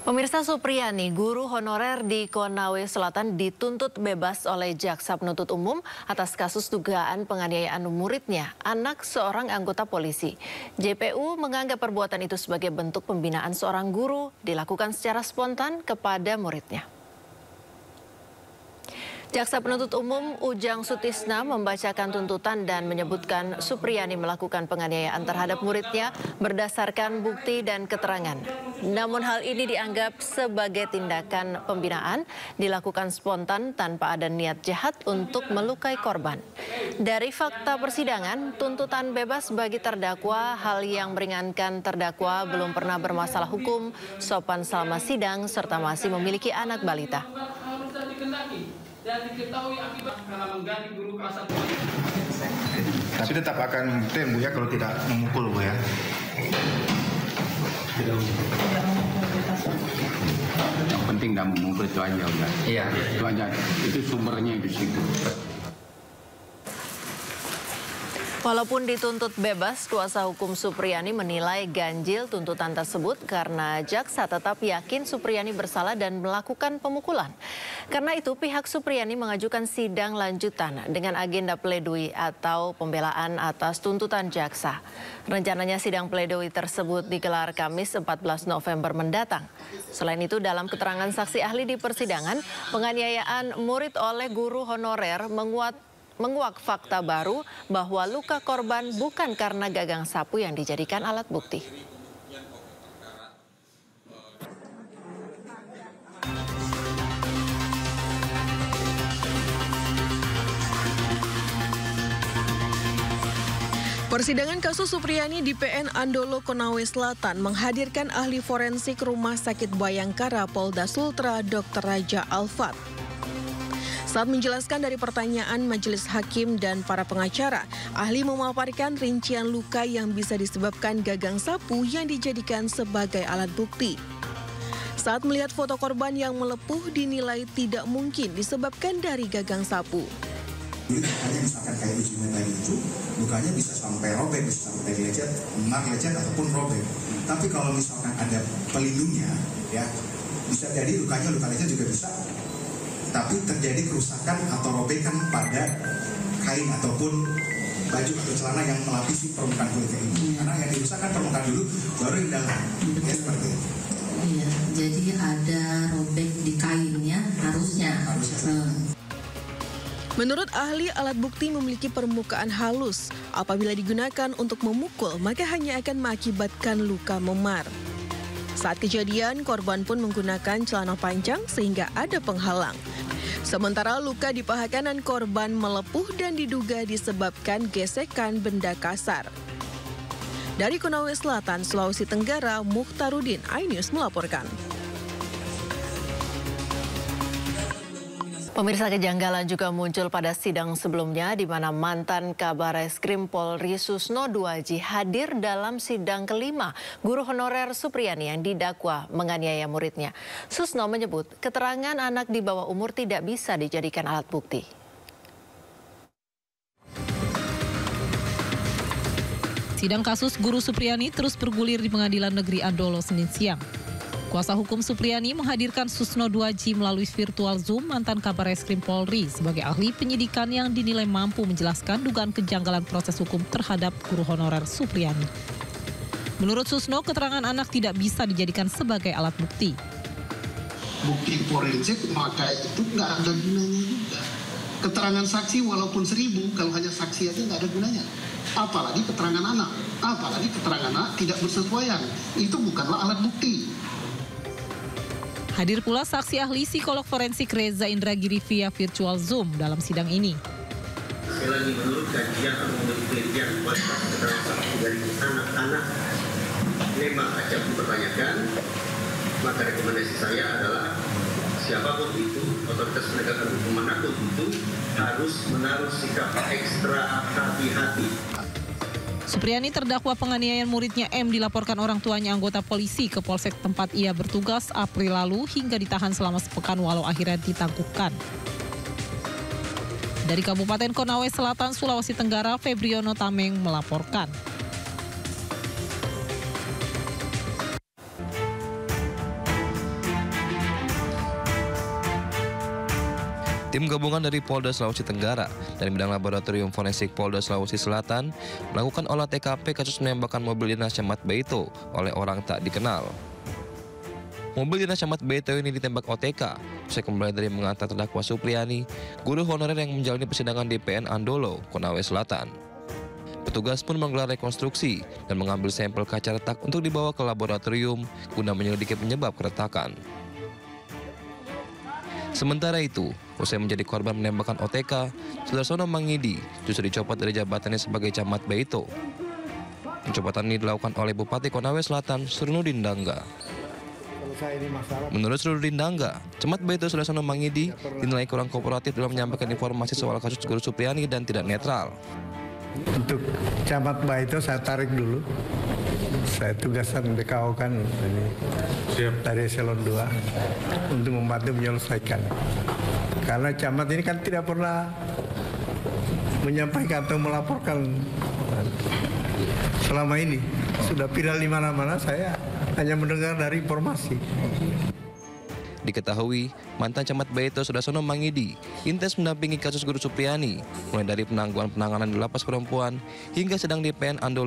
Pemirsa, Supriyani, guru honorer di Konawe Selatan dituntut bebas oleh jaksa penuntut umum atas kasus dugaan penganiayaan muridnya, anak seorang anggota polisi. JPU menganggap perbuatan itu sebagai bentuk pembinaan seorang guru dilakukan secara spontan kepada muridnya. Jaksa penuntut umum Ujang Sutisna membacakan tuntutan dan menyebutkan Supriyani melakukan penganiayaan terhadap muridnya berdasarkan bukti dan keterangan. Namun hal ini dianggap sebagai tindakan pembinaan dilakukan spontan tanpa ada niat jahat untuk melukai korban. Dari fakta persidangan, tuntutan bebas bagi terdakwa, hal yang meringankan terdakwa belum pernah bermasalah hukum, sopan selama sidang, serta masih memiliki anak balita. Dan diketahui akibat karena mengganti guru kelas 1. Tapi tetap akan ten Bu ya kalau tidak memukul Bu ya. Yang penting tidak memukul itu aja udah. Iya. Itu aja. Itu sumbernya di situ. Walaupun dituntut bebas, kuasa hukum Supriyani menilai ganjil tuntutan tersebut karena jaksa tetap yakin Supriyani bersalah dan melakukan pemukulan. Karena itu pihak Supriyani mengajukan sidang lanjutan dengan agenda pledoi atau pembelaan atas tuntutan jaksa. Rencananya sidang pledoi tersebut digelar Kamis 14 November mendatang. Selain itu, dalam keterangan saksi ahli di persidangan, penganiayaan murid oleh guru honorer menguak fakta baru bahwa luka korban bukan karena gagang sapu yang dijadikan alat bukti. Persidangan kasus Supriyani di PN Andolo Konawe Selatan menghadirkan ahli forensik Rumah Sakit Bayangkara Polda Sultra Dr. Raja Alfat. Saat menjelaskan dari pertanyaan majelis hakim dan para pengacara, ahli memaparkan rincian luka yang bisa disebabkan gagang sapu yang dijadikan sebagai alat bukti. Saat melihat foto korban yang melepuh dinilai tidak mungkin disebabkan dari gagang sapu. Hanya misalkan kayak uji tadi itu, lukanya bisa sampai robek, bisa sampai dari lecet, lecet ataupun robek. Tapi kalau misalkan ada pelindungnya, ya bisa jadi lukanya luka lecet juga bisa. Tapi terjadi kerusakan atau robekan pada kain ataupun baju atau celana yang melapisi permukaan kulit ini. Karena yang dirusakkan permukaan dulu, baru yang dalam. Ya seperti itu. Iya, jadi ada robek di kainnya harusnya. Menurut ahli, alat bukti memiliki permukaan halus. Apabila digunakan untuk memukul, maka hanya akan mengakibatkan luka memar. Saat kejadian, korban pun menggunakan celana panjang sehingga ada penghalang. Sementara luka di paha kanan korban melepuh dan diduga disebabkan gesekan benda kasar. Dari Konawe Selatan, Sulawesi Tenggara, Mukhtarudin, iNews melaporkan. Pemirsa, kejanggalan juga muncul pada sidang sebelumnya di mana mantan Kabareskrim Polri Susno Duaji hadir dalam sidang kelima guru honorer Supriyani yang didakwa menganiaya muridnya. Susno menyebut keterangan anak di bawah umur tidak bisa dijadikan alat bukti. Sidang kasus guru Supriyani terus bergulir di Pengadilan Negeri Andolo Senin siang. Kuasa hukum Supriyani menghadirkan Susno Duaji melalui virtual Zoom mantan Kabareskrim Polri sebagai ahli penyidikan yang dinilai mampu menjelaskan dugaan kejanggalan proses hukum terhadap guru honorer Supriyani. Menurut Susno, keterangan anak tidak bisa dijadikan sebagai alat bukti. Bukti forensik maka itu nggak ada gunanya juga. Keterangan saksi walaupun 1000, kalau hanya saksi aja nggak ada gunanya. Apalagi keterangan anak, apalagi keterangan anak tidak bersesuaian. Itu bukanlah alat bukti. Hadir pula saksi ahli psikolog forensik Reza Indragiri via virtual Zoom dalam sidang ini. Sekali lagi, menurut kajian atau menurut penelitian kualitas keterangan saksi dari anak-anak memang acap dipertanyakan, maka rekomendasi saya adalah siapapun itu, otoritas penegakan hukum manapun itu harus menaruh sikap ekstra hati-hati. Supriyani terdakwa penganiayaan muridnya M dilaporkan orang tuanya anggota polisi ke polsek tempat ia bertugas April lalu hingga ditahan selama sepekan walau akhirnya ditangguhkan. Dari Kabupaten Konawe Selatan, Sulawesi Tenggara, Febriono Tameng melaporkan. Tim gabungan dari Polda Sulawesi Tenggara dan bidang laboratorium forensik Polda Sulawesi Selatan melakukan olah TKP kasus penembakan mobil dinas Camat Beito oleh orang tak dikenal. Mobil dinas Camat Beito ini ditembak OTK usai kembali dari mengantar terdakwa Supriyani, guru honorer yang menjalani persidangan di PN Andolo, Konawe Selatan. Petugas pun menggelar rekonstruksi dan mengambil sampel kaca retak untuk dibawa ke laboratorium guna menyelidiki penyebab keretakan. Sementara itu, usai menjadi korban penembakan OTK, Sudarsono Mangidi justru dicopot dari jabatannya sebagai Camat Beito. Pencopotan ini dilakukan oleh Bupati Konawe Selatan, Surnudin Dangga. Menurut Surnudin Dangga, Camat Beito Sudarsono Mangidi dinilai kurang kooperatif dalam menyampaikan informasi soal kasus Guru Supriyani dan tidak netral. Untuk Camat Beito saya tarik dulu. Saya tugasan BKO kan ini dari eselon 2 untuk membantu menyelesaikan. Karena camat ini kan tidak pernah menyampaikan atau melaporkan selama ini. Sudah viral di mana-mana, saya hanya mendengar dari informasi. Diketahui, mantan Camat Beito Sudarsono Mangidi intens mendampingi kasus Guru Supriyani, mulai dari penangguhan penanganan di lapas perempuan hingga sedang di PN Andolo